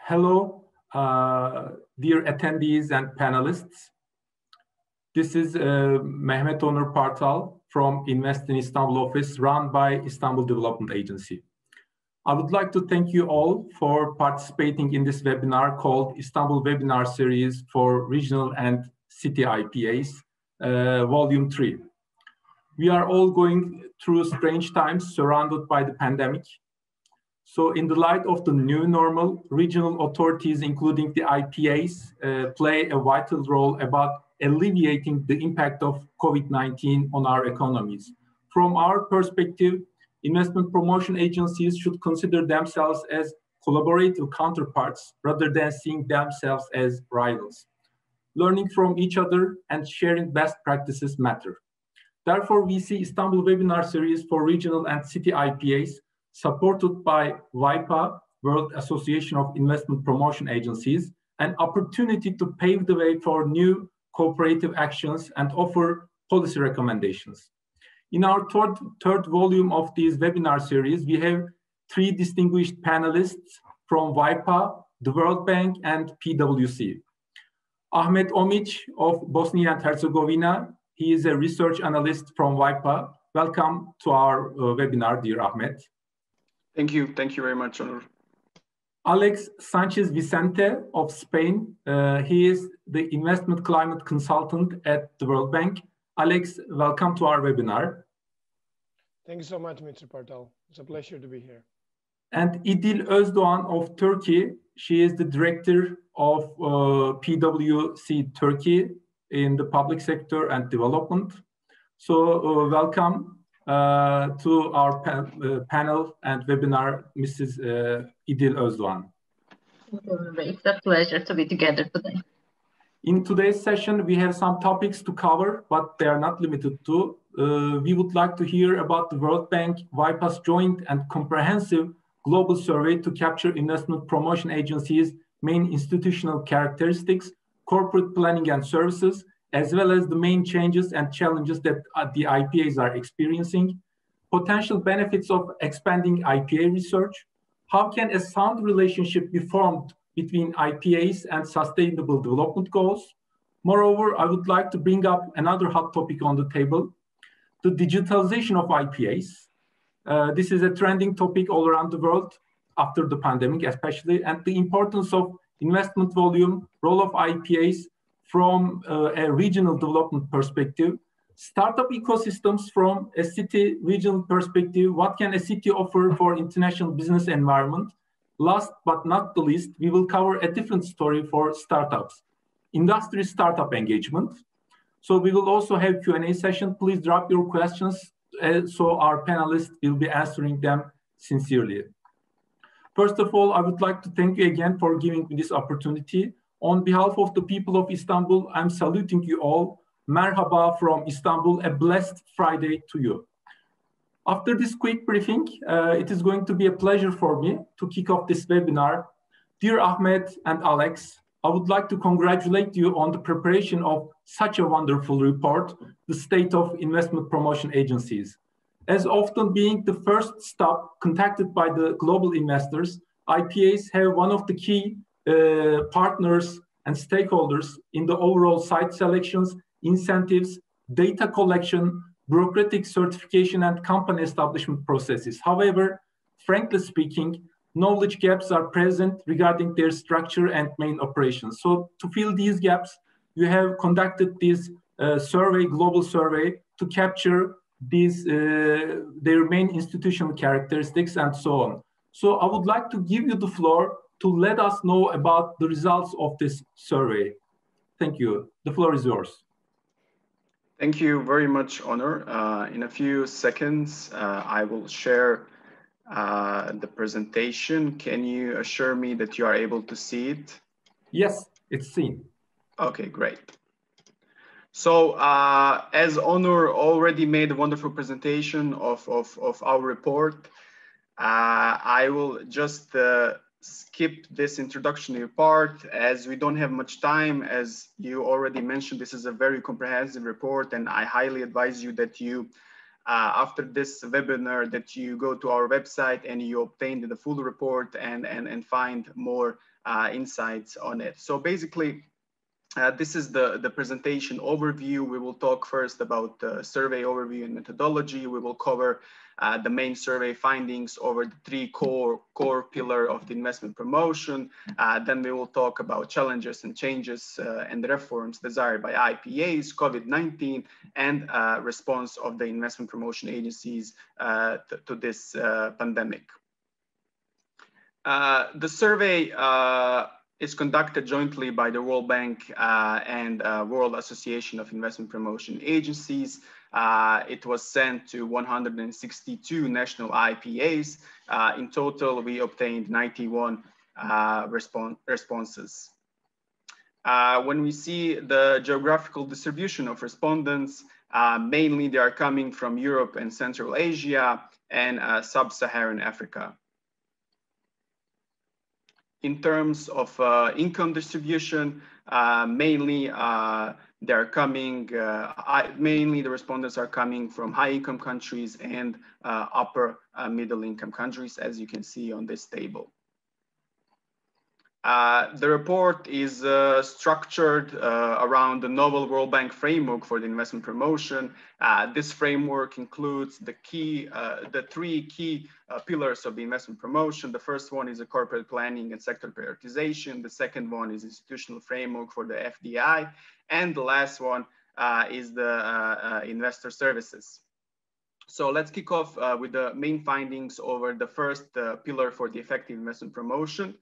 Hello, dear attendees and panelists. This is Mehmet Onur Partal from Invest in Istanbul office run by Istanbul Development Agency. I would like to thank you all for participating in this webinar called Istanbul Webinar Series for Regional and City IPAs, Volume 3. We are all going through strange times surrounded by the pandemic. So in the light of the new normal, regional authorities, including the IPAs, play a vital role about alleviating the impact of COVID-19 on our economies. From our perspective, investment promotion agencies should consider themselves as collaborative counterparts rather than seeing themselves as rivals. Learning from each other and sharing best practices matter. Therefore, we see Istanbul Webinar Series for Regional and City IPAs supported by WAIPA, World Association of Investment Promotion Agencies, an opportunity to pave the way for new cooperative actions and offer policy recommendations. In our third volume of this webinar series, we have three distinguished panelists from WAIPA, the World Bank, and PwC. Ahmed Omic of Bosnia and Herzegovina. He is a research analyst from WAIPA. Welcome to our webinar, dear Ahmed. Thank you very much, Onur. Alex Sanhiz Vicente of Spain. He is the investment climate consultant at the World Bank. Alex, welcome to our webinar. Thank you so much, Mr. Partal. It's a pleasure to be here. And İdil Ozdogan of Turkey. She is the director of PwC Turkey in the public sector and development. So welcome to our panel and webinar, Mrs. İdil Ozdogan. It's a pleasure to be together today. In today's session, we have some topics to cover, but they are not limited to. We would like to hear about the World Bank WAIPA's joint and comprehensive global survey to capture investment promotion agencies' main institutional characteristics, corporate planning and services, as well as the main changes and challenges that the IPAs are experiencing, potential benefits of expanding IPA research, how can a sound relationship be formed between IPAs and sustainable development goals. Moreover, I would like to bring up another hot topic on the table, the digitalization of IPAs. This is a trending topic all around the world after the pandemic especially, and the importance of investment volume, role of IPAs from a regional development perspective, startup ecosystems from a city regional perspective, what can a city offer for international business environment? Last but not the least, we will cover a different story for startups, industry startup engagement. So we will also have Q&A session. Please drop your questions so our panelists will be answering them sincerely. First of all, I would like to thank you again for giving me this opportunity. On behalf of the people of Istanbul, I'm saluting you all. Merhaba from Istanbul, a blessed Friday to you. After this quick briefing, it is going to be a pleasure for me to kick off this webinar. Dear Ahmed and Alex, I would like to congratulate you on the preparation of such a wonderful report, the State of Investment Promotion Agencies. As often being the first stop contacted by the global investors, IPAs have one of the key partners and stakeholders in the overall site selections, incentives, data collection, bureaucratic certification, and company establishment processes. However, frankly speaking, knowledge gaps are present regarding their structure and main operations. So to fill these gaps, you have conducted this survey, global survey, to capture these their main institutional characteristics and so on. So I would like to give you the floor to let us know about the results of this survey. Thank you. The floor is yours. Thank you very much, Onur. In a few seconds, I will share the presentation. Can you assure me that you are able to see it? Yes, it's seen. Okay, great. So as Onur already made a wonderful presentation of our report, I will just skip this introductory part as we don't have much time. As you already mentioned, this is a very comprehensive report, and I highly advise you that you after this webinar that you go to our website and you obtain the full report and find more insights on it. So basically, this is the presentation overview. We will talk first about the survey overview and methodology. We will cover the main survey findings over the three core pillar of the investment promotion. Then we will talk about challenges and changes and the reforms desired by IPAs, COVID-19, and response of the investment promotion agencies to this pandemic. The survey is conducted jointly by the World Bank and World Association of Investment Promotion Agencies. It was sent to 162 national IPAs. In total, we obtained 91 responses. When we see the geographical distribution of respondents, mainly they are coming from Europe and Central Asia and Sub-Saharan Africa. In terms of income distribution, mainly they're coming, mainly the respondents are coming from high income countries and upper middle income countries, as you can see on this table. The report is structured around the novel World Bank framework for the investment promotion. This framework includes the three key pillars of the investment promotion. The first one is a corporate planning and sector prioritization. The second one is institutional framework for the FDI. And the last one is the investor services. So let's kick off with the main findings over the first pillar for the effective investment promotion.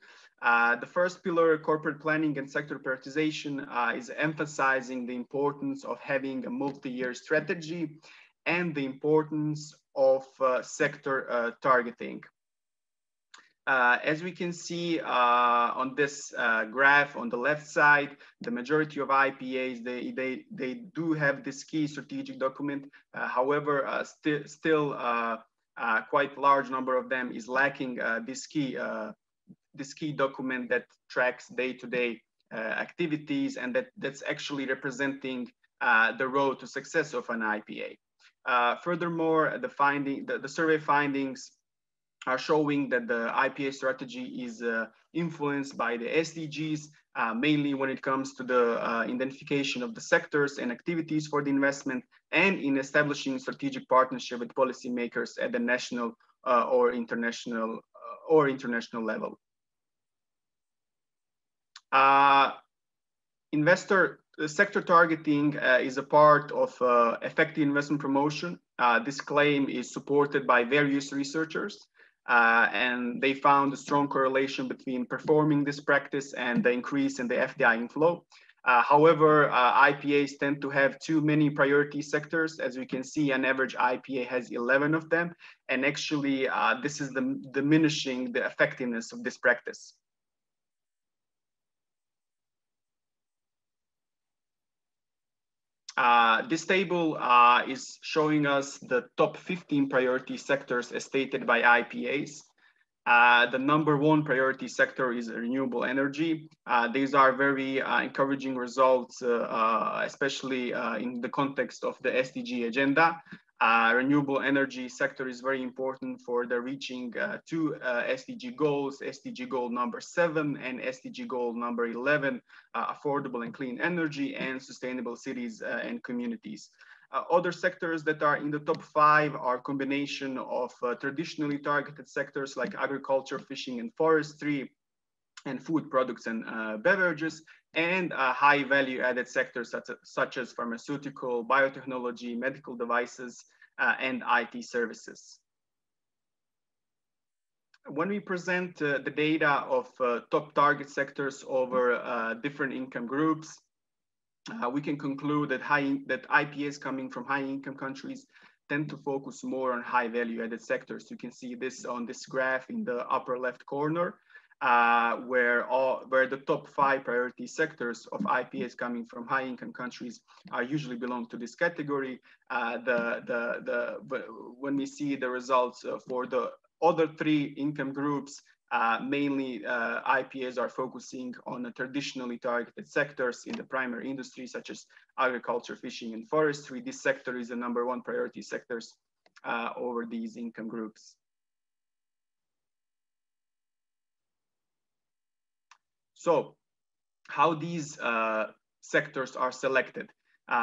The first pillar, corporate planning and sector prioritization, is emphasizing the importance of having a multi-year strategy and the importance of sector targeting. As we can see on this graph on the left side, the majority of IPAs, they do have this key strategic document. However, still quite large number of them is lacking this key document that tracks day-to-day activities, and that's actually representing the road to success of an IPA. Furthermore, the survey findings are showing that the IPA strategy is influenced by the SDGs, mainly when it comes to the identification of the sectors and activities for the investment, and in establishing strategic partnership with policymakers at the national or international level. Sector targeting is a part of effective investment promotion. This claim is supported by various researchers, and they found a strong correlation between performing this practice and the increase in the FDI inflow. However, IPAs tend to have too many priority sectors. As we can see, an average IPA has 11 of them, and actually this is diminishing the effectiveness of this practice. This table is showing us the top 15 priority sectors as stated by IPAs. The #1 priority sector is renewable energy. These are very encouraging results, especially in the context of the SDG agenda. Renewable energy sector is very important for the reaching two SDG goals, SDG goal #7 and SDG goal #11, affordable and clean energy and sustainable cities and communities. Other sectors that are in the top 5 are combination of traditionally targeted sectors like agriculture, fishing and forestry, and food products and beverages, and high value added sectors such as pharmaceutical, biotechnology, medical devices, and IT services. When we present the data of top target sectors over different income groups, we can conclude that IPAs coming from high income countries tend to focus more on high value added sectors. You can see this on this graph in the upper left corner, where the top 5 priority sectors of IPAs coming from high income countries usually belong to this category. When we see the results for the other 3 income groups, mainly IPAs are focusing on the traditionally targeted sectors in the primary industry, such as agriculture, fishing, and forestry. This sector is the #1 priority sectors over these income groups. So how these sectors are selected?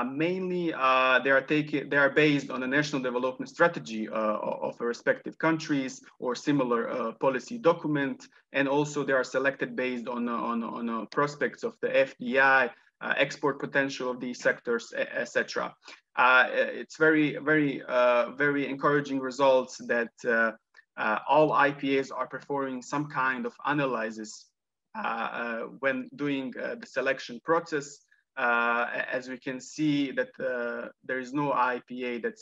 Mainly, they are based on a national development strategy of the respective countries or similar policy document, and also they are selected based on prospects of the FDI, export potential of these sectors, etc. It's very encouraging results that all IPAs are performing some kind of analysis when doing the selection process. As we can see that there is no IPA that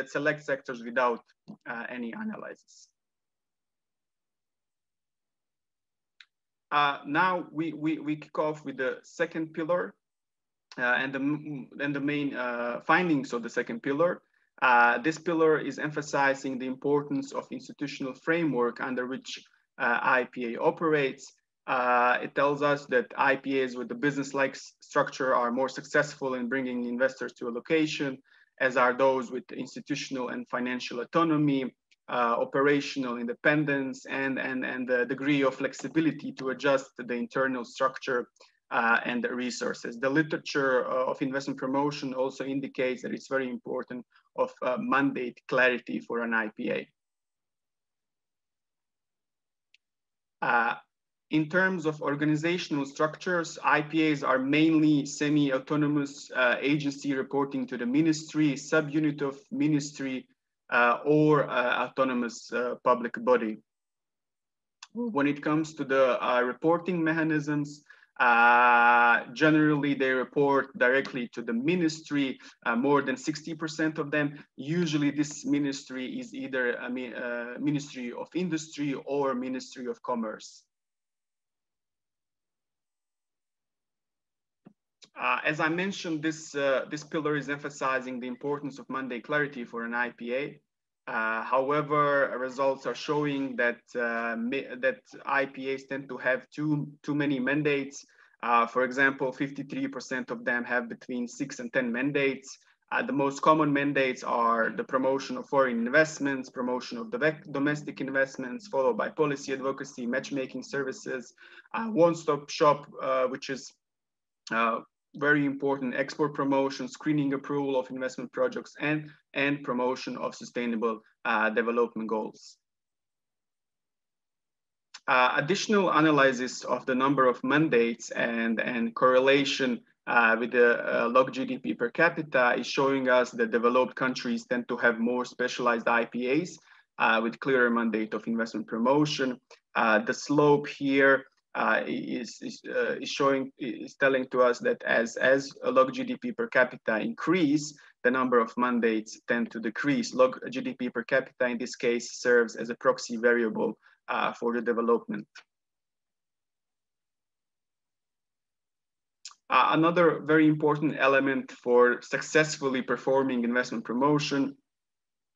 selects sectors without any analysis. Now we kick off with the second pillar and the main findings of the second pillar. This pillar is emphasizing the importance of institutional framework under which IPA operates. It tells us that IPAs with the business-like structure are more successful in bringing investors to a location, as are those with institutional and financial autonomy, operational independence, and the degree of flexibility to adjust the internal structure and the resources. The literature of investment promotion also indicates that it's very important of mandate clarity for an IPA. In terms of organizational structures, IPAs are mainly semi-autonomous agency reporting to the ministry, subunit of ministry, or autonomous public body. When it comes to the reporting mechanisms, generally they report directly to the ministry, more than 60% of them. Usually this ministry is either a Ministry of Industry or Ministry of Commerce. As I mentioned, this pillar is emphasizing the importance of mandate clarity for an IPA. However, results are showing that that IPAs tend to have too many mandates. For example, 53% of them have between 6 and 10 mandates. The most common mandates are the promotion of foreign investments, promotion of domestic investments, followed by policy advocacy, matchmaking services, one-stop shop, which is very important, export promotion, screening approval of investment projects, and promotion of sustainable development goals. Additional analysis of the number of mandates and correlation with the log GDP per capita is showing us that developed countries tend to have more specialized IPAs with clearer mandate of investment promotion. The slope here is telling to us that as a log GDP per capita increase, the number of mandates tend to decrease. Log GDP per capita in this case serves as a proxy variable for the development. Another very important element for successfully performing investment promotion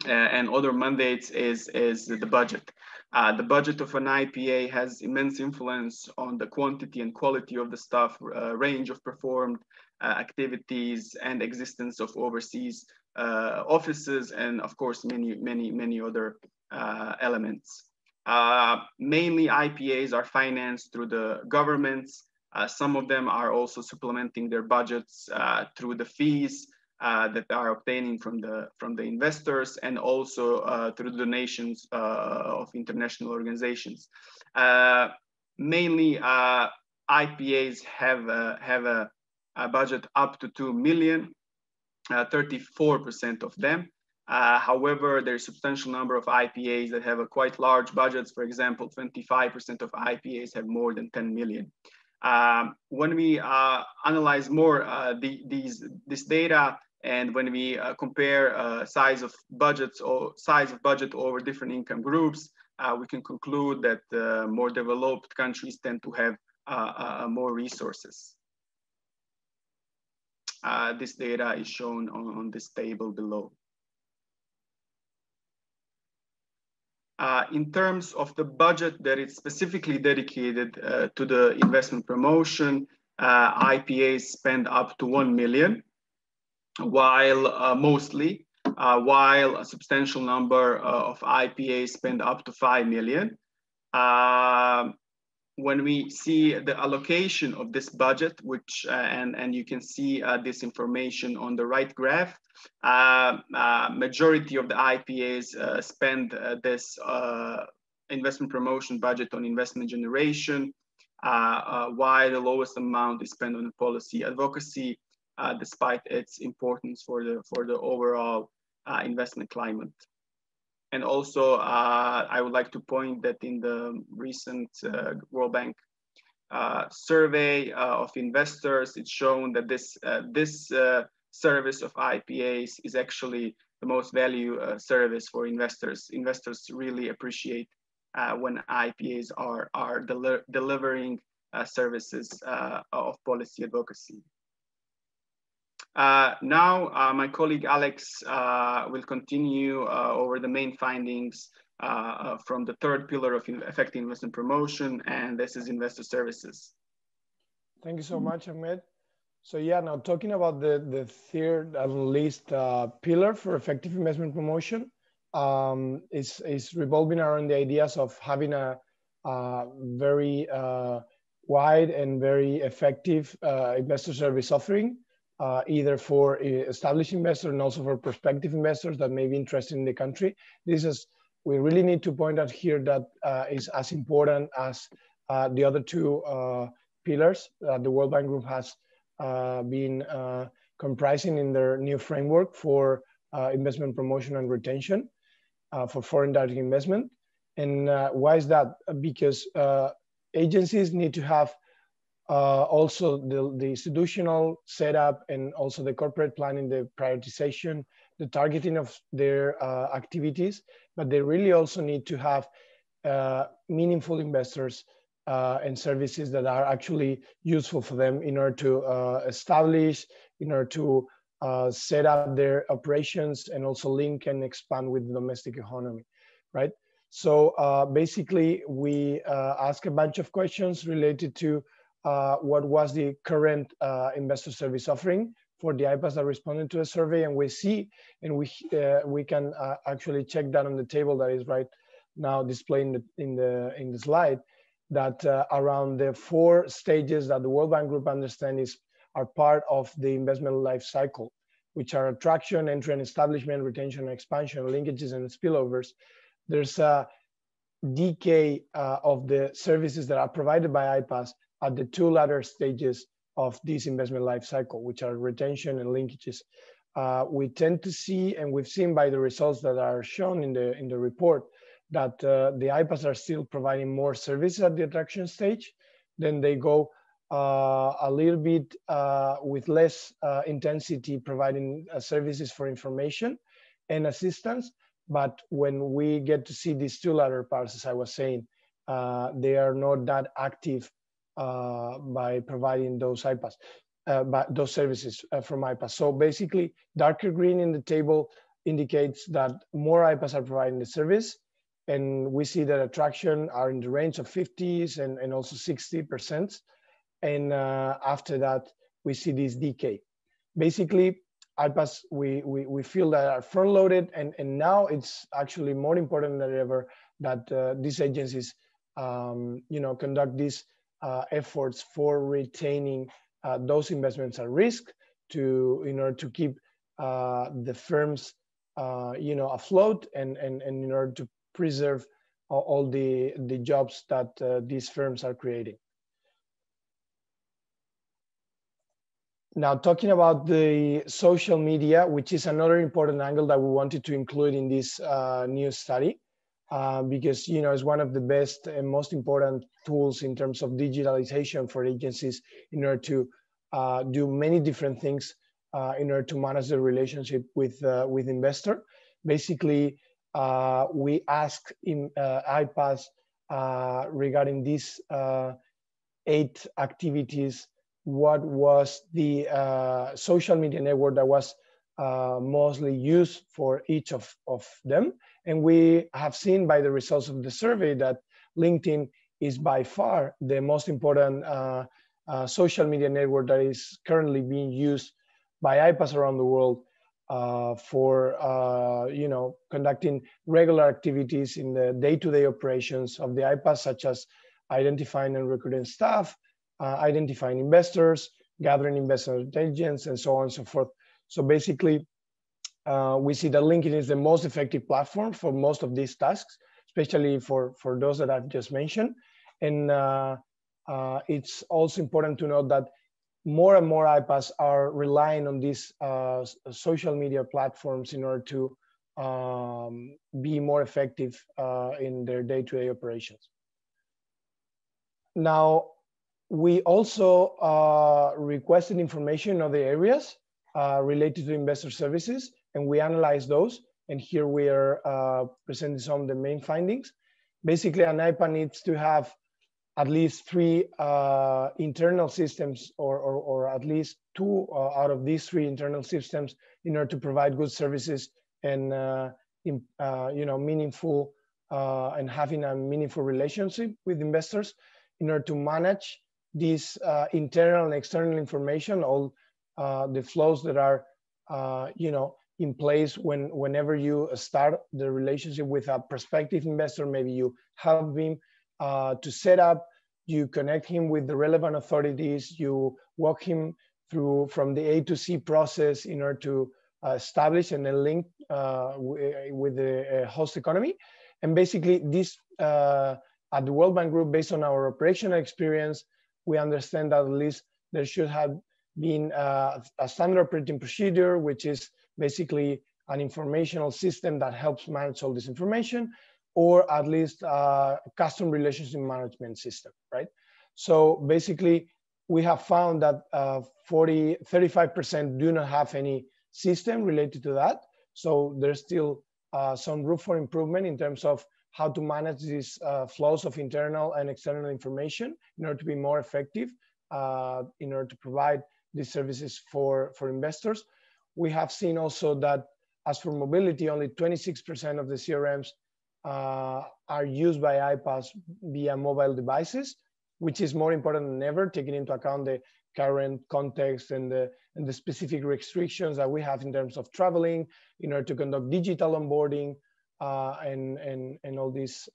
and other mandates is the budget. The budget of an IPA has immense influence on the quantity and quality of the staff, range of performed activities, and existence of overseas offices, and of course many other elements. Mainly IPAs are financed through the governments. Some of them are also supplementing their budgets through the fees that are obtaining from the investors, and also through donations of international organizations. Mainly IPAs have a budget up to 2 million, 34% of them. However, there's a substantial number of IPAs that have a quite large budgets. For example, 25% of IPAs have more than 10 million. When we analyze more this data, and when we compare size of budget over different income groups, we can conclude that more developed countries tend to have more resources. This data is shown on this table below. In terms of the budget that is specifically dedicated to the investment promotion, IPAs spend up to 1 million, while mostly while a substantial number of IPAs spend up to 5 million. When we see the allocation of this budget, which and you can see this information on the right graph, majority of the IPAs spend this investment promotion budget on investment generation, while the lowest amount is spent on policy advocacy, despite its importance for the overall investment climate. And also, I would like to point that in the recent World Bank survey of investors, it's shown that this service of IPAs is actually the most value service for investors. Investors really appreciate when IPAs are delivering services of policy advocacy. Now, my colleague Alex will continue over the main findings from the third pillar of effective investment promotion, and this is investor services. Thank you so much, Ahmed. So yeah, now talking about the third and least pillar for effective investment promotion, is revolving around the ideas of having a very wide and very effective investor service offering, either for established investors and also for prospective investors that may be interested in the country. This is, we really need to point out here that is as important as the other two pillars that the World Bank Group has been comprising in their new framework for investment promotion and retention for foreign direct investment. And why is that? Because agencies need to have also the institutional setup and also the corporate planning, the prioritization, the targeting of their activities, but they really also need to have meaningful investors and services that are actually useful for them in order to establish, in order to set up their operations and also link and expand with the domestic economy, right? So basically we ask a bunch of questions related to what was the current investor service offering for the IPAs that responded to the survey, and we see, and we can actually check that on the table that is right now displayed in the slide, that around the 4 stages that the World Bank Group understands are part of the investment life cycle, which are attraction, entry and establishment, retention and expansion, linkages and spillovers. There's a decay of the services that are provided by IPAs at the 2 latter stages of this investment life cycle, which are retention and linkages. We tend to see, and we've seen by the results that are shown in the report, that the IPAs are still providing more service at the attraction stage. Then they go a little bit with less intensity, providing services for information and assistance. But when we get to see these 2 latter parts, as I was saying, they are not that active by providing those IPAs, those services from IPAs. So basically, darker green in the table indicates that more IPAs are providing the service, and we see that attraction are in the range of 50s and also 60%. And after that, we see this decay. Basically, IPAs, we feel that are front-loaded, and now it's actually more important than ever that these agencies, conduct these efforts for retaining those investments at risk in order to keep the firms, afloat, and in order to preserve all the jobs that these firms are creating. Now, talking about the social media, which is another important angle that we wanted to include in this new study, because it's one of the best and most important tools in terms of digitalization for agencies in order to do many different things in order to manage the relationship with investor. Basically, we ask in IPAs regarding these 8 activities, what was the social media network that was mostly used for each of them. And we have seen by the results of the survey that LinkedIn is by far the most important social media network that is currently being used by IPAs around the world for you know, conducting regular activities in the day-to-day operations of the IPAs, such as identifying and recruiting staff, identifying investors, gathering investor intelligence, and so on and so forth. So basically, we see that LinkedIn is the most effective platform for most of these tasks, especially for those that I've just mentioned. And it's also important to note that more and more IPAs are relying on these social media platforms in order to be more effective in their day-to-day operations. Now, we also requested information in other areas related to investor services, and we analyzed those. And here we are presenting some of the main findings. Basically, an IPA needs to have at least 3 internal systems, or at least 2 out of these 3 internal systems, in order to provide good services and you know, meaningful and having a meaningful relationship with investors, in order to manage these internal and external information, all the flows that are you know, in place whenever you start the relationship with a prospective investor. Maybe you help him to set up, you connect him with the relevant authorities, you walk him through from the A to C process in order to establish and then link with the host economy. And basically this, at the World Bank Group, based on our operational experience, we understand that at least there should have been a standard operating procedure, which is basically an informational system that helps manage all this information, or at least a custom relationship management system, right? So basically, we have found that 35% do not have any system related to that. So there's still some room for improvement in terms of how to manage these flows of internal and external information in order to be more effective, in order to provide these services for investors. We have seen also that as for mobility, only 26% of the CRMs are used by IPAs via mobile devices, which is more important than ever, taking into account the current context and the specific restrictions that we have in terms of traveling, in order to conduct digital onboarding and all this.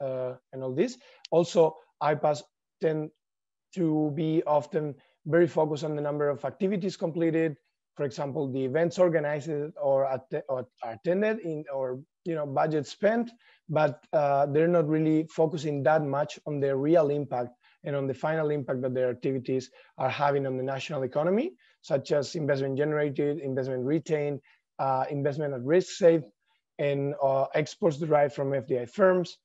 Also, IPAs tend to be often very focused on the number of activities completed, for example, the events organized or attended or you know, budget spent, but they're not really focusing that much on the real impact and on the final impact that their activities are having on the national economy, such as investment generated, investment retained, investment at risk saved, and exports derived from FDI firms,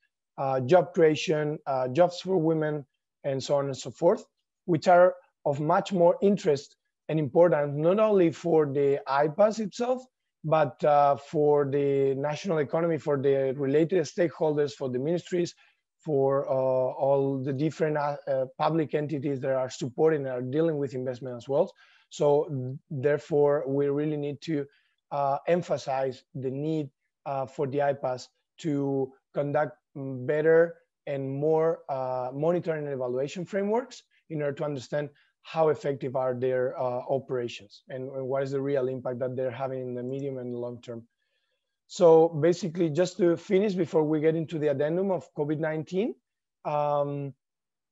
job creation, jobs for women, and so on and so forth, which are of much more interest and important, not only for the IPAs itself, but for the national economy, for the related stakeholders, for the ministries, for all the different public entities that are supporting and are dealing with investment as well. So therefore, we really need to emphasize the need for the IPAs to conduct better and more monitoring and evaluation frameworks in order to understand how effective are their operations and what is the real impact that they're having in the medium and long term. So basically, just to finish before we get into the addendum of COVID-19,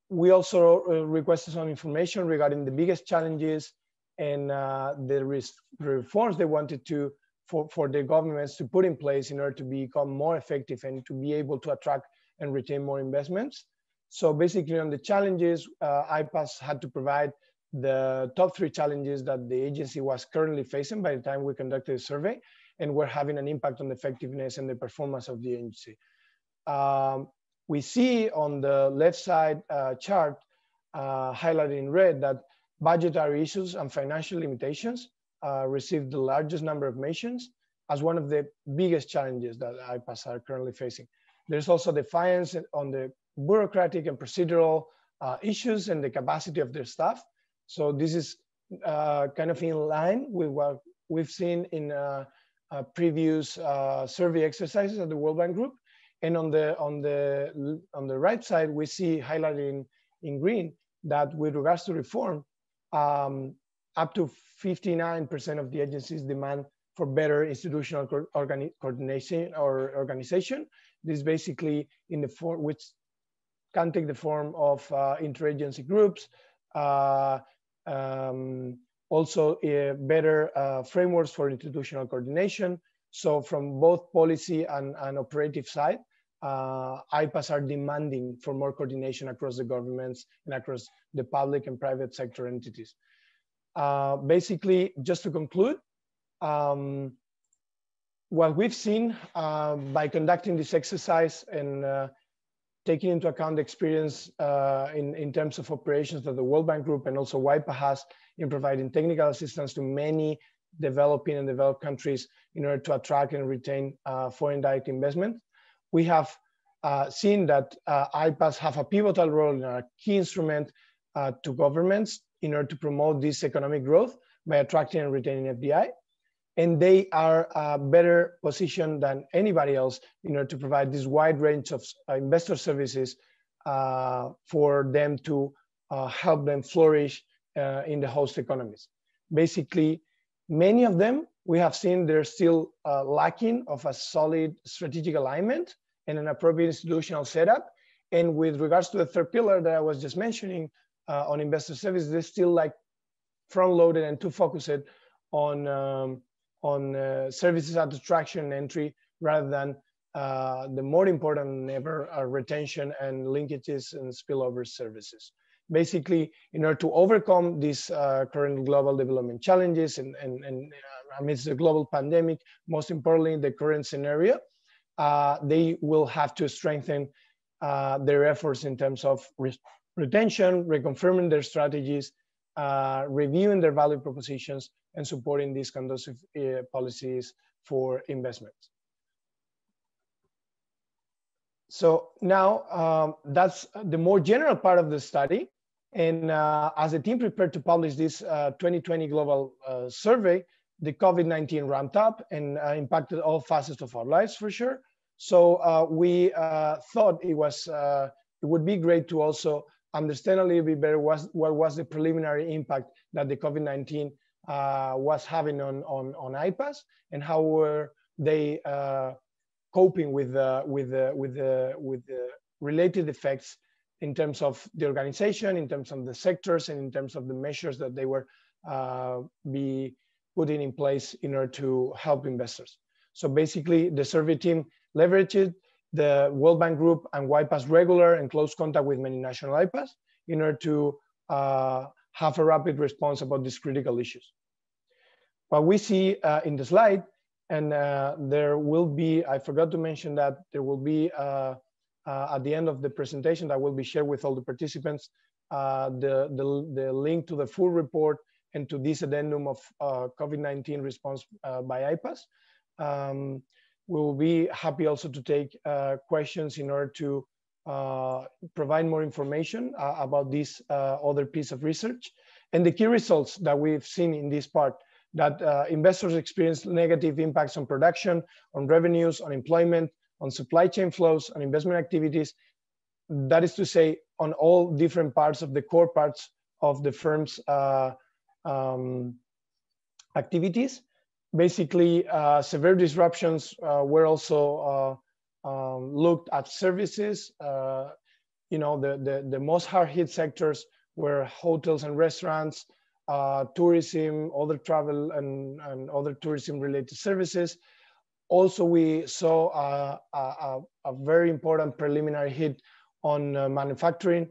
we also requested some information regarding the biggest challenges and the reforms they wanted to for the governments to put in place in order to become more effective and to be able to attract and retain more investments. So basically on the challenges, IPAs had to provide the top 3 challenges that the agency was currently facing by the time we conducted a survey, and were having an impact on the effectiveness and the performance of the agency. We see on the left side chart, highlighted in red, that budgetary issues and financial limitations received the largest number of mentions as one of the biggest challenges that IPAs are currently facing. There's also defiance on the bureaucratic and procedural issues and the capacity of their staff. So this is kind of in line with what we've seen in previous survey exercises at the World Bank Group. And on the right side, we see highlighted in green that with regards to reform, up to 59% of the agencies demand for better institutional coordination or organization. This is basically in the form, which can take the form of interagency groups, also better frameworks for institutional coordination. So from both policy and operative side, IPAs are demanding for more coordination across the governments and across the public and private sector entities. Basically, just to conclude, what we've seen by conducting this exercise and taking into account the experience in terms of operations that the World Bank Group and also WAIPA has in providing technical assistance to many developing and developed countries in order to attract and retain foreign direct investment. We have seen that IPAs have a pivotal role in a key instrument to governments in order to promote this economic growth by attracting and retaining FDI. And they are better positioned than anybody else in order to provide this wide range of investor services for them to help them flourish in the host economies. Basically, many of them, we have seen they're still lacking of a solid strategic alignment and an appropriate institutional setup. And with regards to the third pillar that I was just mentioning on investor services, they're still like front-loaded and too focused on services at attraction and entry rather than the more important than ever retention and linkages and spillover services. Basically, in order to overcome these current global development challenges and amidst the global pandemic, most importantly, the current scenario, they will have to strengthen their efforts in terms of retention, reconfirming their strategies, reviewing their value propositions, and supporting these conducive policies for investments. So now that's the more general part of the study. And as the team prepared to publish this 2020 global survey, the COVID-19 ramped up and impacted all facets of our lives for sure. So we thought it would be great to also understand a little bit better what was the preliminary impact that the COVID-19 was having on IPAs and how were they coping with the related effects in terms of the organization, in terms of the sectors, and in terms of the measures that they were be putting in place in order to help investors. So basically, the survey team leveraged the World Bank Group and WAIPA's regular and close contact with many national IPAs in order to have a rapid response about these critical issues. What we see in the slide, and there will be, I forgot to mention that there will be at the end of the presentation that will be shared with all the participants, the link to the full report and to this addendum of COVID-19 response by IPAs. We will be happy also to take questions in order to provide more information about this other piece of research. And the key results that we've seen in this part, that investors experience negative impacts on production, on revenues, on employment, on supply chain flows, on investment activities. That is to say, on all different parts of the core parts of the firm's activities. Basically, severe disruptions were also looked at services. You know, the most hard hit sectors were hotels and restaurants, tourism, other travel and other tourism related services. Also, we saw a very important preliminary hit on manufacturing,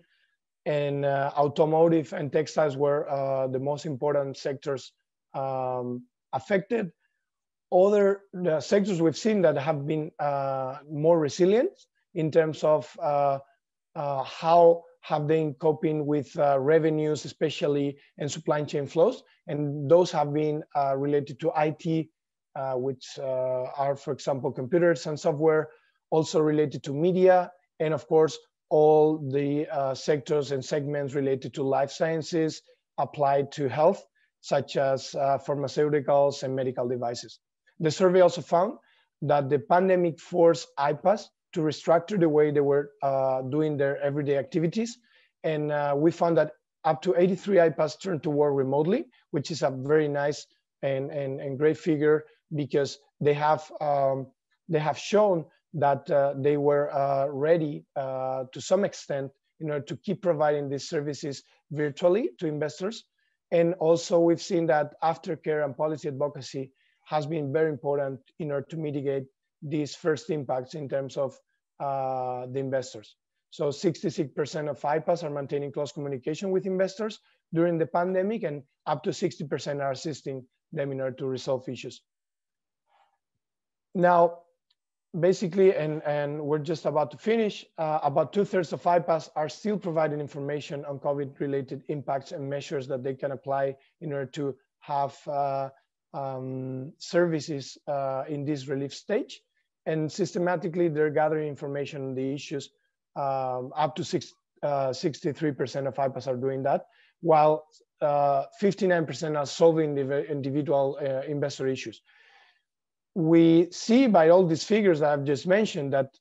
and automotive and textiles were the most important sectors affected. Other sectors we've seen that have been more resilient in terms of how have they been coping with revenues, especially in supply chain flows. And those have been related to IT, which are, for example, computers and software, also related to media, and of course, all the sectors and segments related to life sciences applied to health, such as pharmaceuticals and medical devices. The survey also found that the pandemic forced IPAs to restructure the way they were doing their everyday activities. And we found that up to 83 IPAs turned to work remotely, which is a very nice and great figure because they have shown that they were ready to some extent in order to keep providing these services virtually to investors. And also we've seen that aftercare and policy advocacy has been very important in order to mitigate these first impacts in terms of the investors. So 66% of IPAs are maintaining close communication with investors during the pandemic, and up to 60% are assisting them in order to resolve issues. Now, basically, and we're just about to finish, about 2/3 of IPAs are still providing information on COVID-related impacts and measures that they can apply in order to have services in this relief stage. And systematically, they're gathering information on the issues. Up to 63% of IPAs are doing that, while 59% are solving the individual investor issues. We see by all these figures that I've just mentioned that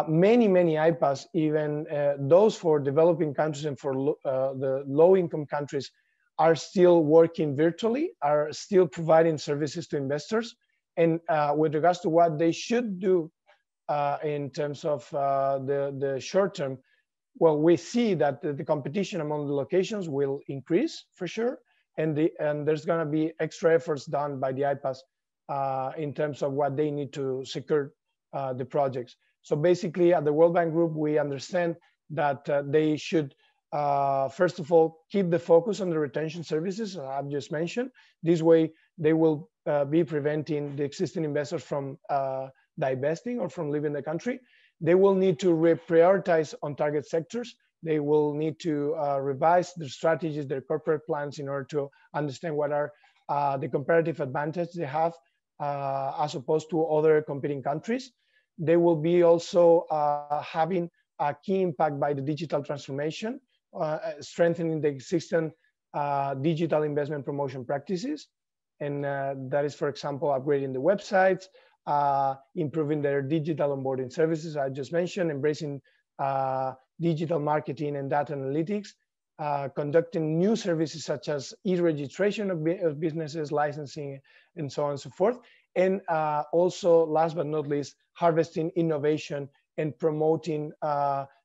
many IPAs, even those for developing countries and for the low-income countries, are still working virtually, are still providing services to investors. And with regards to what they should do in terms of the short term, well, we see that the competition among the locations will increase for sure. And there's gonna be extra efforts done by the IPAs in terms of what they need to secure the projects. So basically at the World Bank Group, we understand that they should, first of all, keep the focus on the retention services I've just mentioned. This way, they will be preventing the existing investors from divesting or from leaving the country. They will need to reprioritize on target sectors. They will need to revise their strategies, their corporate plans in order to understand what are the comparative advantages they have as opposed to other competing countries. They will be also having a key impact by the digital transformation, strengthening the existing digital investment promotion practices. And that is, for example, upgrading the websites, improving their digital onboarding services, I just mentioned, embracing digital marketing and data analytics, conducting new services such as e-registration of businesses, licensing, and so on and so forth. And also, last but not least, harvesting innovation and promoting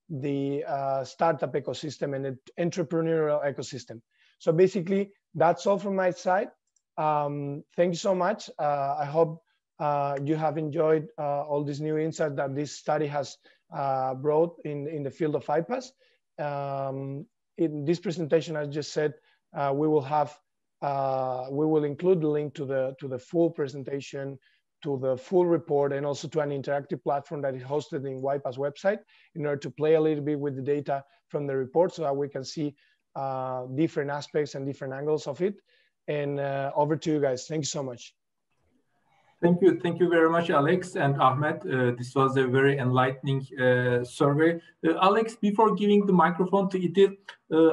the startup ecosystem and the entrepreneurial ecosystem. So basically, that's all from my side. Thank you so much. I hope you have enjoyed all these new insights that this study has brought in the field of IPAs. In this presentation, I just said, we will include the link to the full presentation, to the full report, and also to an interactive platform that is hosted in WAIPA's website in order to play a little bit with the data from the report so that we can see different aspects and different angles of it. And over to you guys. Thank you so much. Thank you very much, Alex and Ahmed. This was a very enlightening survey. Alex, before giving the microphone to Idil,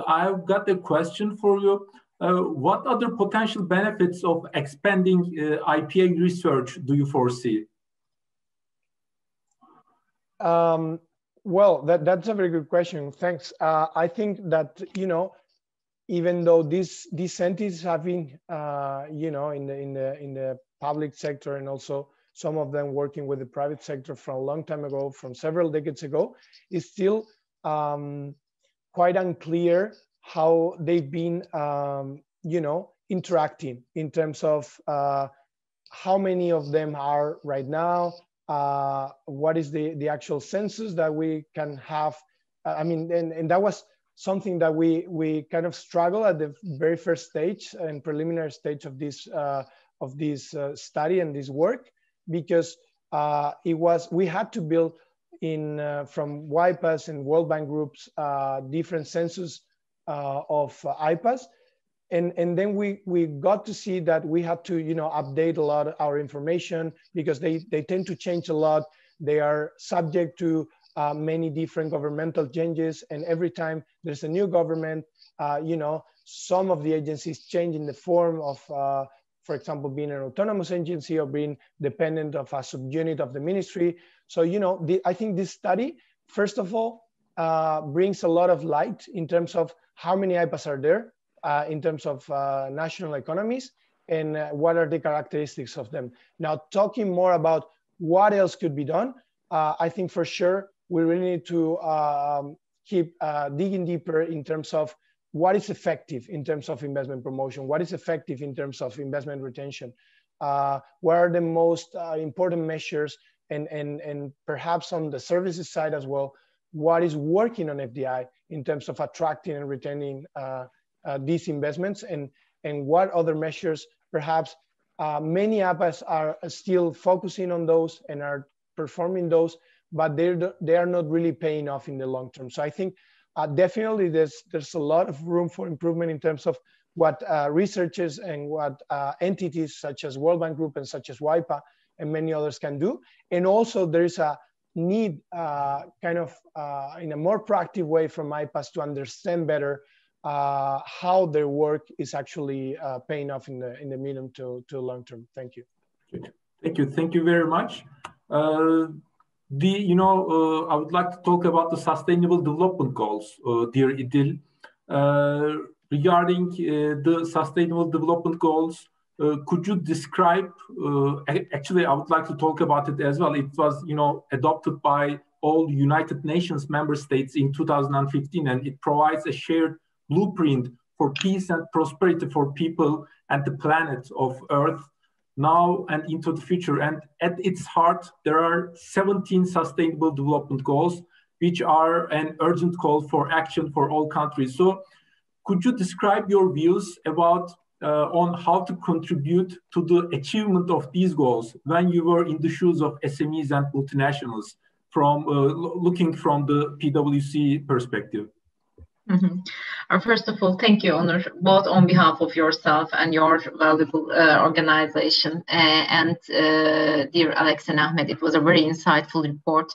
I've got a question for you. What other potential benefits of expanding IPA research do you foresee? Well, that's a very good question. Thanks. I think that, even though these scientists have been, in the public sector, and also some of them working with the private sector from a long time ago, from several decades ago, it's still quite unclear how they've been, interacting in terms of how many of them are right now, what is the actual census that we can have. And that was something that we kind of struggle at the very first stage and preliminary stage of this study and this work, because we had to build from WAIPAs and World Bank groups different census of IPAs, and then we got to see that we had to update a lot of our information because they tend to change a lot. They are subject to many different governmental changes, and every time there's a new government, some of the agencies change in the form of, for example, being an autonomous agency or being dependent of a subunit of the ministry. So, I think this study, first of all, brings a lot of light in terms of how many IPAs are there in terms of national economies, and what are the characteristics of them. Now, talking more about what else could be done, I think for sure we really need to keep digging deeper in terms of what is effective in terms of investment promotion, what is effective in terms of investment retention, what are the most important measures, and perhaps on the services side as well, what is working on FDI in terms of attracting and retaining these investments, and what other measures perhaps many IPAs are still focusing on those and are performing those, but they are not really paying off in the long term. So I think definitely there's a lot of room for improvement in terms of what researchers and what entities such as World Bank Group and such as WAIPA and many others can do. And also there is a need kind of in a more proactive way from IPAs to understand better how their work is actually paying off in the medium to long term. Thank you. Thank you very much. I would like to talk about the Sustainable Development Goals, dear Idil. Regarding the Sustainable Development Goals, could you describe? Actually, I would like to talk about it as well. It was, adopted by all United Nations member states in 2015, and it provides a shared blueprint for peace and prosperity for people and the planet of Earth now and into the future. And at its heart, there are 17 Sustainable Development Goals, which are an urgent call for action for all countries. So could you describe your views about on how to contribute to the achievement of these goals when you were in the shoes of SMEs and multinationals, from looking from the PwC perspective? First of all, thank you, Onur, both on behalf of yourself and your valuable organization. And dear Alex and Ahmed, it was a very insightful report.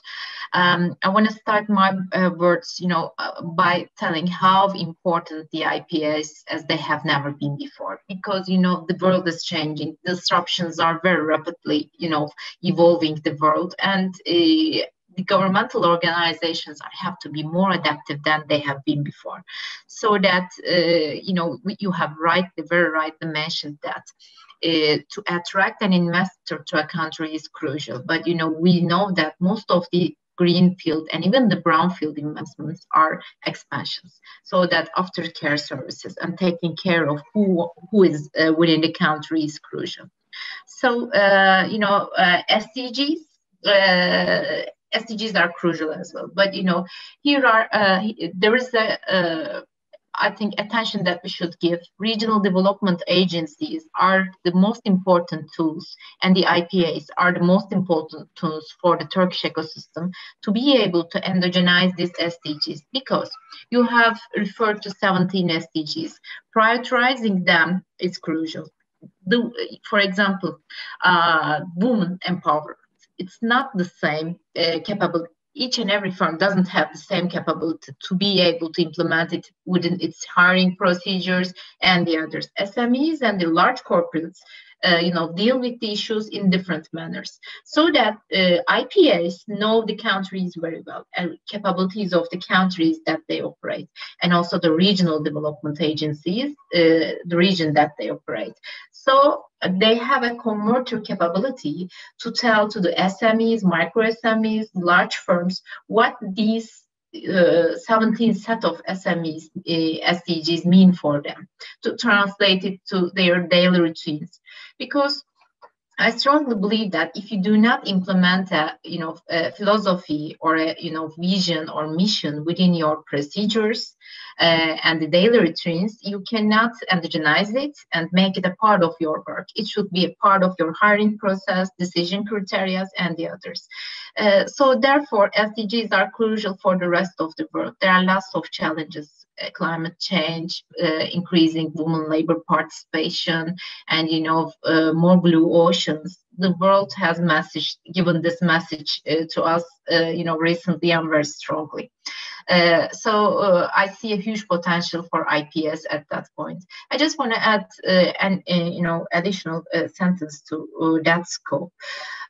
I want to start my words, by telling how important the IPAs as they have never been before, because, the world is changing. Disruptions are very rapidly, evolving the world, and the governmental organizations have to be more adaptive than they have been before. So that, you have very rightly mentioned that to attract an investor to a country is crucial. But, we know that most of the greenfield and even the brownfield investments are expansions. So that aftercare services and taking care of who is within the country is crucial. So, SDGs are crucial as well, but there is I think attention that we should give. Regional development agencies are the most important tools, and the IPAs are the most important tools for the Turkish ecosystem to be able to endogenize these SDGs, because you have referred to 17 SDGs. Prioritizing them is crucial. For example, women empowerment. It's not the same capability. Each and every firm doesn't have the same capability to be able to implement it within its hiring procedures and the others. SMEs and the large corporates, deal with the issues in different manners, so that IPAs know the countries very well and capabilities of the countries that they operate, and also the regional development agencies, the region that they operate. So they have a converter capability to tell to the SMEs, micro SMEs, large firms, what these 17 set of SMEs SDGs mean for them, to translate it to their daily routines. Because I strongly believe that if you do not implement a philosophy or a vision or mission within your procedures and the daily routines, you cannot endogenize it and make it a part of your work. It should be a part of your hiring process, decision criteria, and the others. So therefore, SDGs are crucial for the rest of the world. There are lots of challenges. Climate change, increasing women labor participation, and more blue oceans. The world has given this message to us, recently and very strongly. So I see a huge potential for IPS at that point. I just want to add an additional sentence to that scope.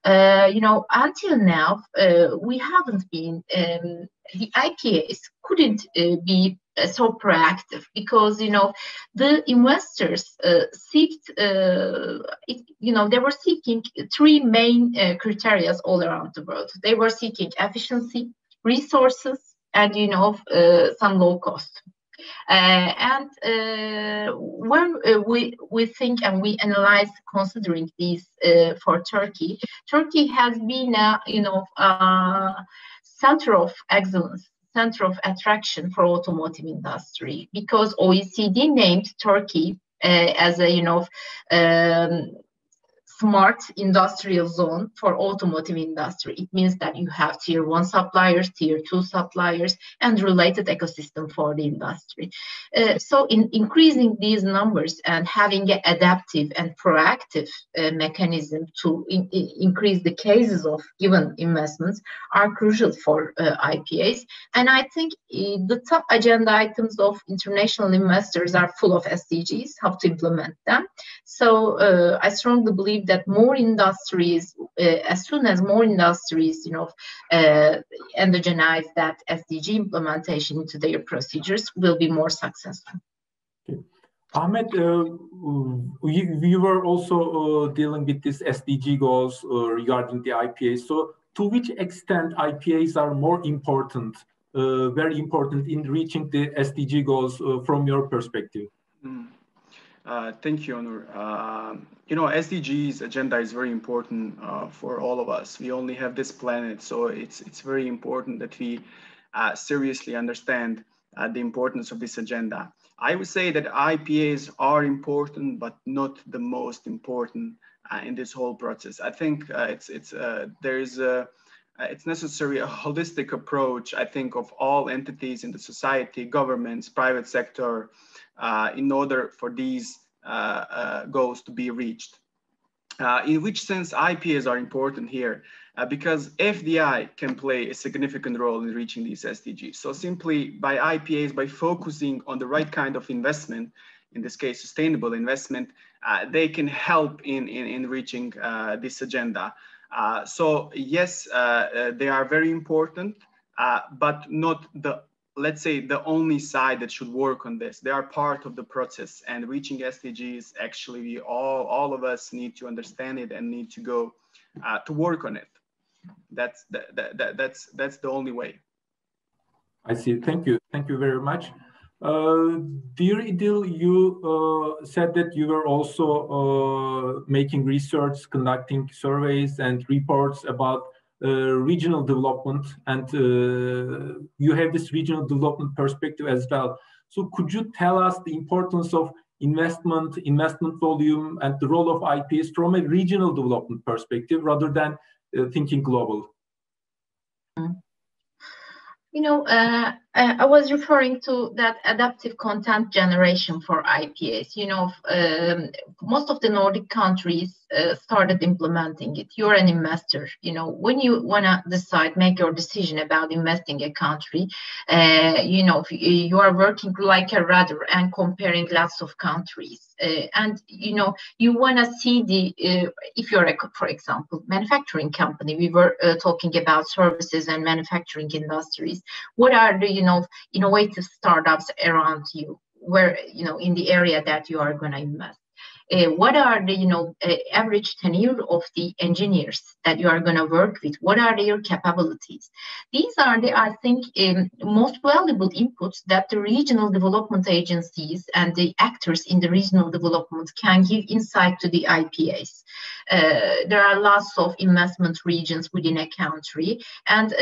Until now, we haven't been the IPAs couldn't be so proactive, because the investors they were seeking three main criteria all around the world. They were seeking efficiency, resources, and some low cost. When we think and we analyze considering these for Turkey has been a center of excellence, center of attraction for automotive industry, because OECD named Turkey as a smart industrial zone for automotive industry. It means that you have tier 1 suppliers, tier 2 suppliers, and related ecosystem for the industry. So in increasing these numbers and having an adaptive and proactive mechanism to increase the cases of given investments are crucial for IPAs. And I think the top agenda items of international investors are full of SDGs, how to implement them. So I strongly believe that more industries, as soon as more industries, endogenize that SDG implementation into their procedures, will be more successful. Okay. Ahmed, we were also dealing with these SDG goals regarding the IPAs. So to which extent IPAs are more important, very important in reaching the SDG goals from your perspective? Thank you, Onur. SDGs agenda is very important for all of us. We only have this planet, so it's very important that we seriously understand the importance of this agenda. I would say that IPAs are important, but not the most important in this whole process. I think it's necessary a holistic approach, I think, of all entities in the society, governments, private sector, in order for these goals to be reached. In which sense IPAs are important here? Because FDI can play a significant role in reaching these SDGs. So simply by IPAs, by focusing on the right kind of investment, in this case, sustainable investment, they can help in reaching this agenda. So yes, they are very important, but not the, let's say, the only side that should work on this. They are part of the process, and reaching SDGs, actually, we all of us need to understand it and need to go to work on it. That's the only way. I see. Thank you very much. Dear Idil, you said that you were also making research, conducting surveys and reports about regional development, and you have this regional development perspective as well. So could you tell us the importance of investment volume, and the role of IPs from a regional development perspective rather than thinking global? I was referring to that adaptive content generation for IPAs. Most of the Nordic countries started implementing it. You're an investor. When you want to make your decision about investing in a country, you are working like a radar and comparing lots of countries. And you want to see if you're for example, manufacturing company, we were talking about services and manufacturing industries. What are the innovative startups around you, where in the area that you are going to invest? What are the average tenure of the engineers that you are going to work with? What are their capabilities? These are I think most valuable inputs that the regional development agencies and the actors in the regional development can give insight to the IPAs. There are lots of investment regions within a country, and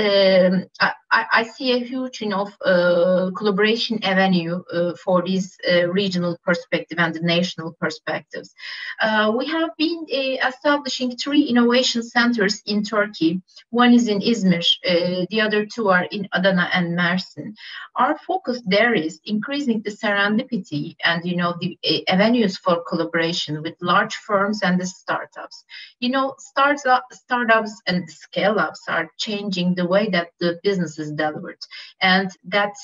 I see a huge collaboration avenue for this regional perspective and the national perspectives. We have been establishing 3 innovation centers in Turkey. One is in Izmir, the other 2 are in Adana and Mersin. Our focus there is increasing the serendipity and the avenues for collaboration with large firms and the startups. Startups and scale-ups are changing the way that the business is delivered, and that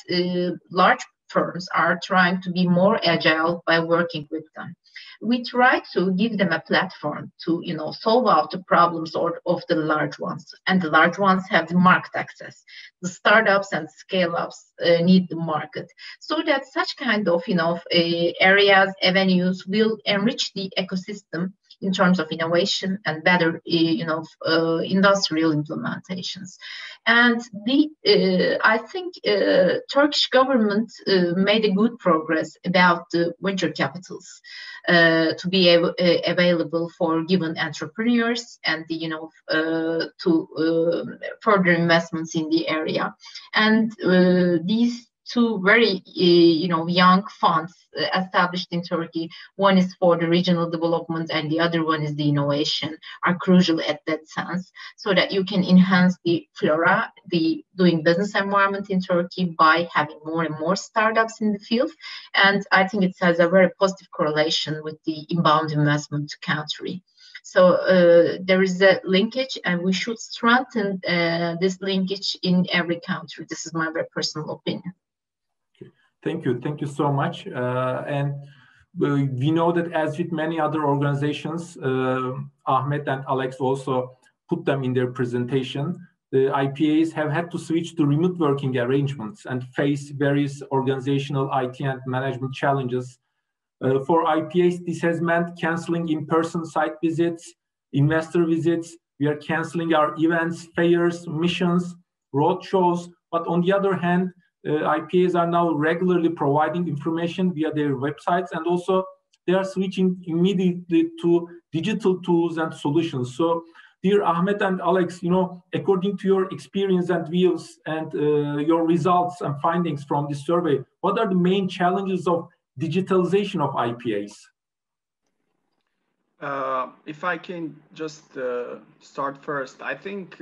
large firms are trying to be more agile by working with them. we try to give them a platform to, solve out the problems of the large ones. And the large ones have the market access. The startups and scale-ups need the market. So that such kind of, areas, avenues will enrich the ecosystem in terms of innovation and better, industrial implementations. And I think Turkish government made a good progress about the venture capitals to be available for given entrepreneurs and to further investments in the area. And these two very young funds established in Turkey, one is for the regional development and the other one is the innovation, are crucial at that sense, so that you can enhance the flora, the doing business environment in Turkey by having more and more startups in the field. And I think it has a very positive correlation with the inbound investment to country. So there is a linkage, and we should strengthen this linkage in every country. This is my very personal opinion. Thank you so much. And we know that, as with many other organizations, Ahmed and Alex also put them in their presentation, the IPAs have had to switch to remote working arrangements and face various organizational, IT, and management challenges. For IPAs, this has meant canceling in-person site visits, investor visits. We are canceling our events, fairs, missions, roadshows. But on the other hand, IPAs are now regularly providing information via their websites, and also they are switching immediately to digital tools and solutions. So, dear Ahmed and Alex, according to your experience and views and your results and findings from this survey, what are the main challenges of digitalization of IPAs? If I can just start first, I think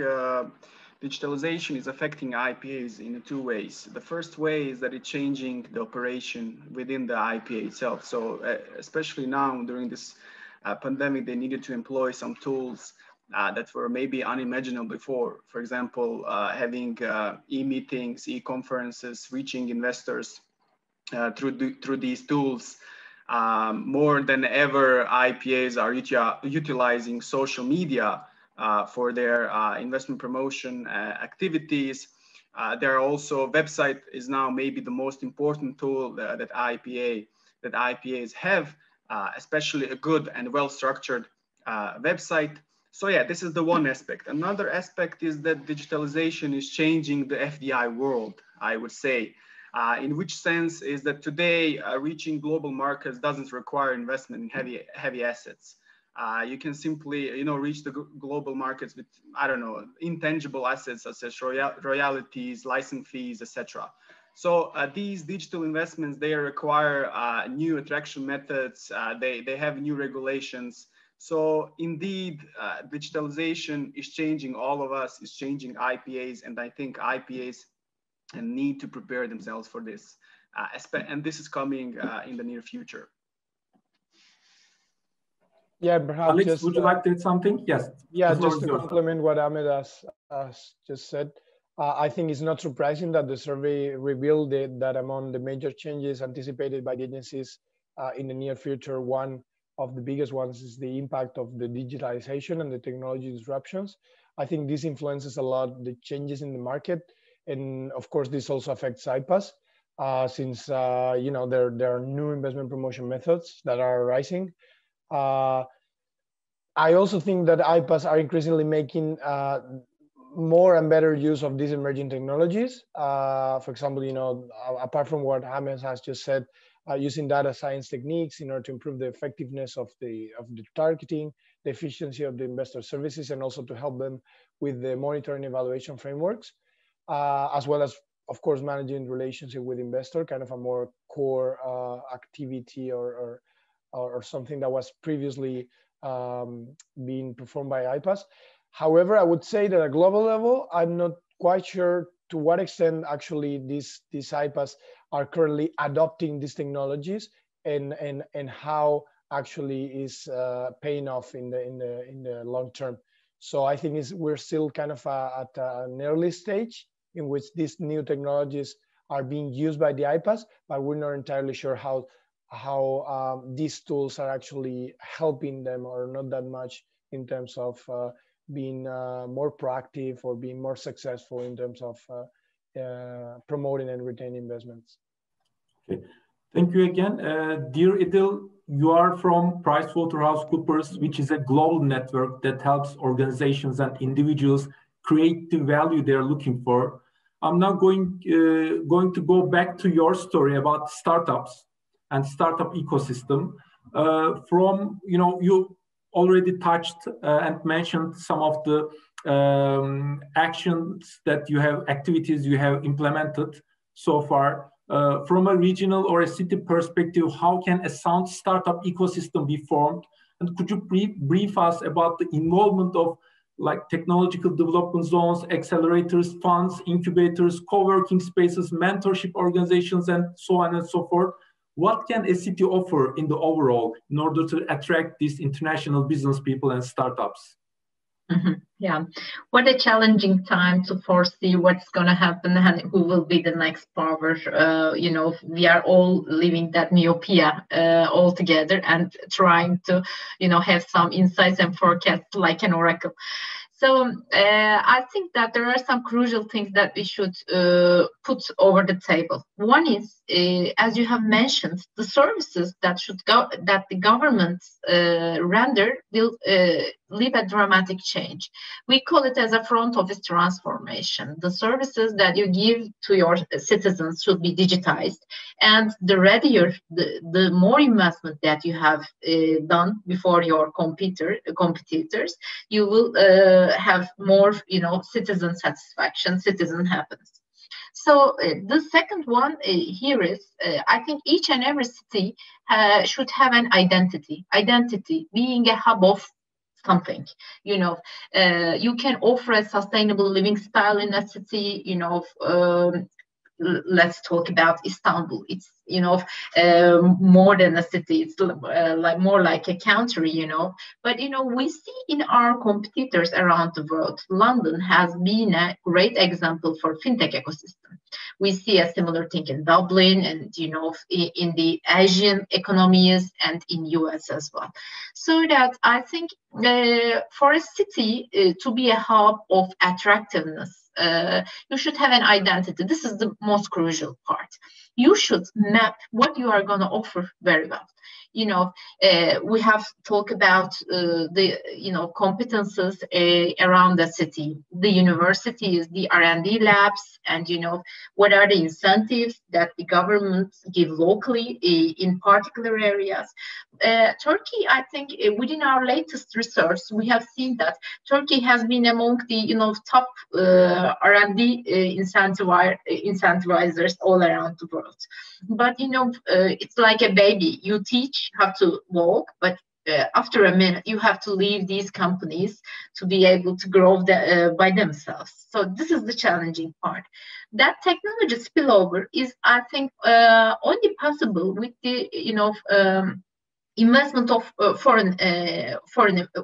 digitalization is affecting IPAs in two ways. The first way is that it's changing the operation within the IPA itself. So especially now during this pandemic, they needed to employ some tools that were maybe unimaginable before. For example, having e-meetings, e-conferences, reaching investors through these tools. More than ever, IPAs are utilizing social media for their investment promotion activities. There are also, website is now maybe the most important tool that IPAs have, especially a good and well-structured website. So yeah, this is the one aspect. Another aspect is that digitalization is changing the FDI world, I would say. In which sense is that today reaching global markets doesn't require investment in heavy assets. You can simply, reach the global markets with, intangible assets such as royalties, license fees, etc. So these digital investments, they require new attraction methods. They have new regulations. So indeed, digitalization is changing all of us, is changing IPAs, and I think IPAs need to prepare themselves for this. And this is coming in the near future. Yeah, perhaps Alex, just, would you like to add something? Yes. Yeah, just to complement what Ahmed has just said, I think it's not surprising that the survey revealed that among the major changes anticipated by the agencies in the near future, one of the biggest ones is the impact of the digitalization and the technology disruptions. I think this influences a lot the changes in the market. And of course, this also affects IPAs since, there are new investment promotion methods that are arising. I also think that IPAs are increasingly making more and better use of these emerging technologies. For example, apart from what Ahmed has just said, using data science techniques in order to improve the effectiveness of the targeting, the efficiency of the investor services, and also to help them with the monitoring evaluation frameworks, as well as, of course, managing relationship with investor, kind of a more core activity or something that was previously being performed by IPAs. However, I would say that at a global level, I'm not quite sure to what extent actually these IPAs are currently adopting these technologies and how actually is paying off in the long term. So I think we're still kind of at an early stage in which these new technologies are being used by the IPAs, but we're not entirely sure how how these tools are actually helping them or not that much in terms of being more proactive or being more successful in terms of promoting and retaining investments. Okay. Thank you again. Dear Idil, you are from PricewaterhouseCoopers, which is a global network that helps organizations and individuals create the value they're looking for. I'm now going to go back to your story about startups and startup ecosystem. You already touched and mentioned some of the actions that you have, activities you have implemented so far. From a regional or a city perspective, how can a sound startup ecosystem be formed? And could you brief us about the involvement of like technological development zones, accelerators, funds, incubators, co-working spaces, mentorship organizations, and so on and so forth? What can a city offer in the overall in order to attract these international business people and startups? Mm-hmm. Yeah, what a challenging time to foresee what's going to happen and who will be the next power. We are all living that myopia all together and trying to, have some insights and forecasts like an oracle. So I think that there are some crucial things that we should put over the table. One is, as you have mentioned, the services that the governments render will lead a dramatic change. We call it as a front office transformation. The services that you give to your citizens should be digitized, and the readier, the more investment that you have done before your competitors, you will have more, citizen satisfaction, citizen happiness. So the second one here is, I think each and every city should have an identity being a hub of something. You can offer a sustainable living style in a city. Let's talk about Istanbul. It's more than a city. It's more like a country. But we see in our competitors around the world, London has been a great example for fintech ecosystem. We see a similar thing in Dublin and in the Asian economies and in US as well. So that I think for a city to be a hub of attractiveness, you should have an identity. This is the most crucial part. You should map what you are going to offer very well. We have talked about the competences around the city, the universities, the R&D labs, and what are the incentives that the governments give locally in particular areas. Turkey, I think, within our latest research, we have seen that Turkey has been among the top R&D incentivizers all around the world. But it's like a baby. You teach how to walk, but after a minute, you have to leave these companies to be able to grow by themselves. So this is the challenging part. That technology spillover is, I think, only possible with the investment of foreign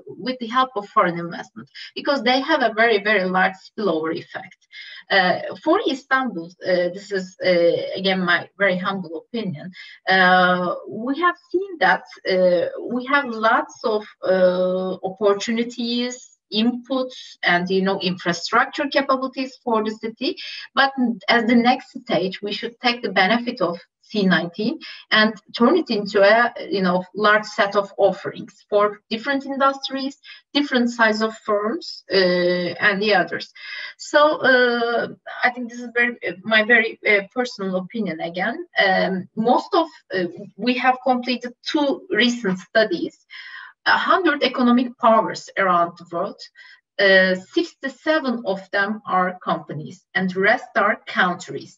with the help of foreign investment, because they have a very, very large spillover effect. For Istanbul, this is again my very humble opinion. We have seen that we have lots of opportunities, inputs, and infrastructure capabilities for the city. But as the next stage, we should take the benefit of C19 and turn it into a large set of offerings for different industries, different size of firms, and the others. So I think this is my very personal opinion again. We have completed 2 recent studies, 100 economic powers around the world. 67 of them are companies and the rest are countries.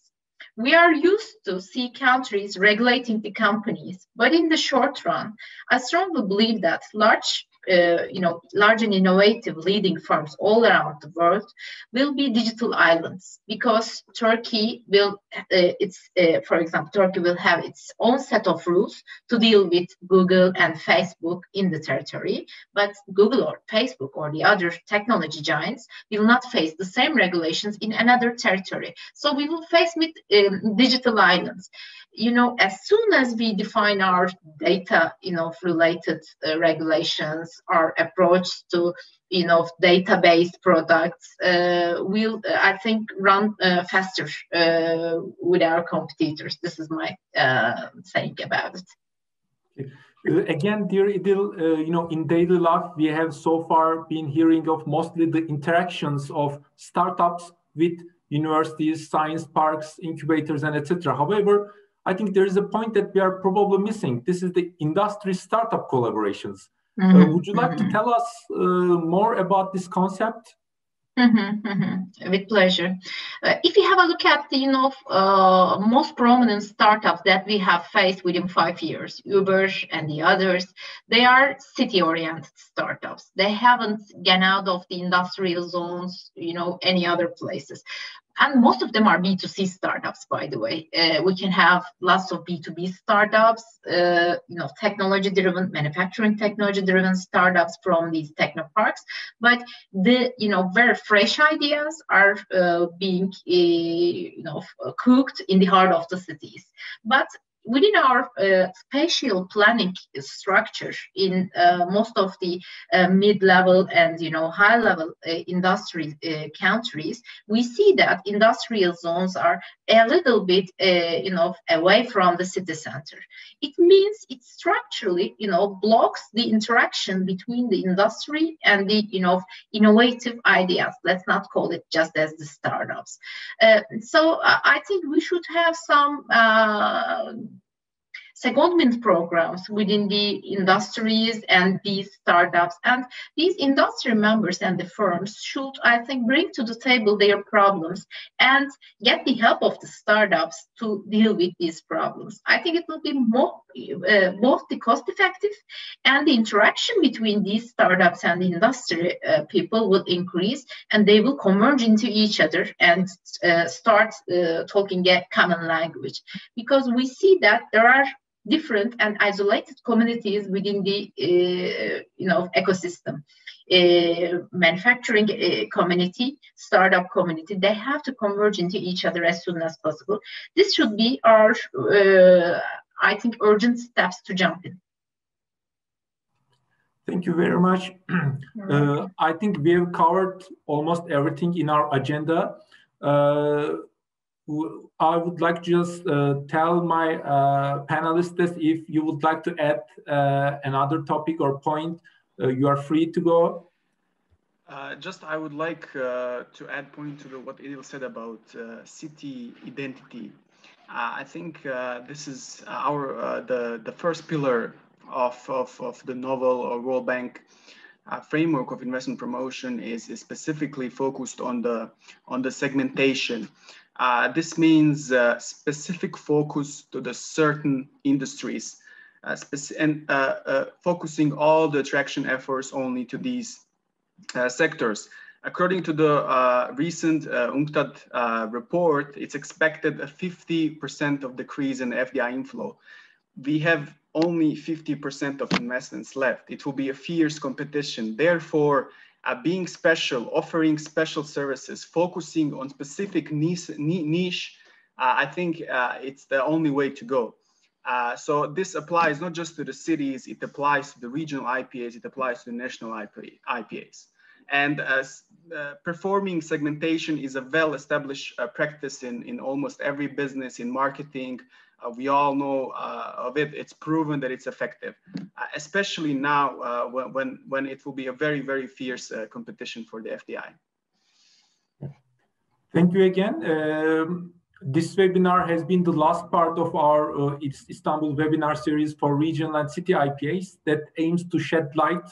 We are used to see countries regulating the companies, but in the short run, I strongly believe that large large and innovative leading firms all around the world will be digital islands, because Turkey will, for example, Turkey will have its own set of rules to deal with Google and Facebook in the territory, but Google or Facebook or the other technology giants will not face the same regulations in another territory. So we will face with digital islands. As soon as we define our data, related regulations, our approach to, data-based products, will, I think, run faster with our competitors. This is my saying about it. Again, dear Idil, in daily life, we have so far been hearing of mostly the interactions of startups with universities, science parks, incubators, and etc. However, I think there is a point that we are probably missing. This is the industry startup collaborations. Would you like to tell us more about this concept? With pleasure. If you have a look at the most prominent startups that we have faced within 5 years, Uber and the others, they are city-oriented startups. They haven't gone out of the industrial zones, any other places. And most of them are B2C startups, by the way. We can have lots of B2B startups, technology-driven, manufacturing technology-driven startups from these technoparks. But the, very fresh ideas are being, cooked in the heart of the cities. But within our spatial planning structure in most of the mid-level and high-level industry countries, we see that industrial zones are a little bit away from the city center. It means it structurally blocks the interaction between the industry and the innovative ideas. Let's not call it just as the startups. So I think we should have some secondment programs within the industries and these startups. And these industry members and the firms should, I think, bring to the table their problems and get the help of the startups to deal with these problems. I think it will be more, both the cost effective and the interaction between these startups and the industry people will increase, and they will converge into each other and start talking a common language. Because we see that there are different and isolated communities within the ecosystem. Manufacturing community, startup community, they have to converge into each other as soon as possible. This should be our, I think, urgent steps to jump in. Thank you very much. I think we have covered almost everything in our agenda. I would like to just tell my panelists that if you would like to add another topic or point, you are free to go. I would like to add point to what Idil said about city identity. I think this is our the first pillar of the novel or World Bank framework of investment promotion is specifically focused on the segmentation. This means specific focus to the certain industries and focusing all the attraction efforts only to these sectors. According to the recent UNCTAD report, it's expected a 50% of decrease in FDI inflow. We have only 50% of investments left. It will be a fierce competition. Therefore, being special, offering special services, focusing on specific niche, I think it's the only way to go. So this applies not just to the cities, it applies to the regional IPAs, it applies to the national IPAs. And performing segmentation is a well-established practice in almost every business, in marketing. We all know of it. It's proven that it's effective, especially now when it will be a very, very fierce competition for the FDI. Thank you again. This webinar has been the last part of our Istanbul webinar series for regional and city IPAs that aims to shed light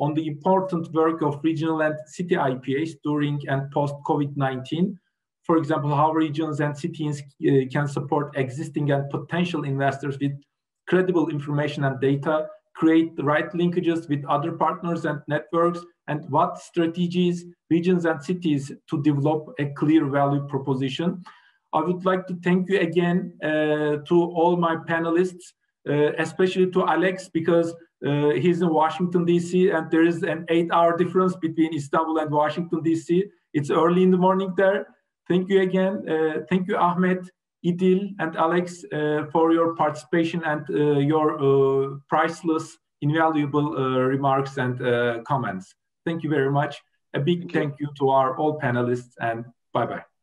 on the important work of regional and city IPAs during and post-COVID-19. For example, how regions and cities can support existing and potential investors with credible information and data, create the right linkages with other partners and networks, and what strategies, regions, and cities to develop a clear value proposition. I would like to thank you again to all my panelists, especially to Alex, because he's in Washington, D.C., and there is an 8-hour difference between Istanbul and Washington, D.C. It's early in the morning there. Thank you again. Thank you, Ahmed, Idil, and Alex, for your participation and your priceless, invaluable remarks and comments. Thank you very much. A big thank you to our all panelists, and bye-bye.